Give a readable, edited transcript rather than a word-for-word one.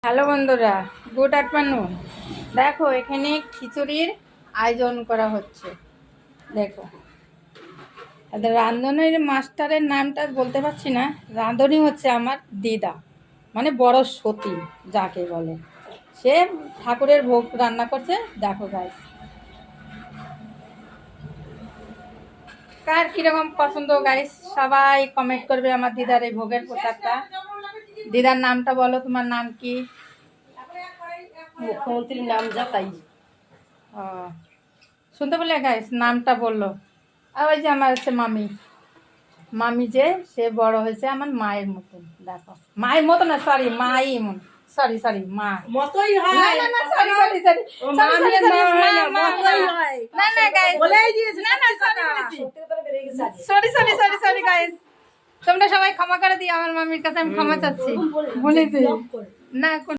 Hello বন্ধুরা, good afternoon. দেখো এখানে খিচুড়ির আয়োজন করা হচ্ছে। দেখো রাঁধুনির মাস্টারের নামটা বলতে পারছি না। রাঁধুনি হচ্ছে আমার দিদা, মানে বড় সতী যাকে বলে। সে ঠাকুরের ভোগ রান্না করছে। দেখো গাইস, কার কিরকম পছন্দ গাইস সবাই কমেন্ট করবে আমার দিদার এই ভোগের প্রসাদটা। দিদার নামটা বলো, তোমার নাম কি? মুখ্যমন্ত্রীর নাম যাতাই। ও, শুনতে পেলে গাইস, নামটা বললো। আর ওই যে আমার হচ্ছে মামি, মামি যে সে বড় হয়েছে আমার মায়ের মতন। দেখো, মায়ের মতো না, সরি মাই এমন, সরি সরি মা মতই না হয়। না না, সরি সরি সরি ও মামি আর মা হয় না, মতই হয়। না না গাইস, বলেই দিয়েছে না না সত্যি সরি কথা। বলেছি, sorry sorry sorry sorry guys, তোমরা সবাই ক্ষমা করে দিও আমার মামির কাছে, আমি ক্ষমা চাচ্ছি। বলেছি না।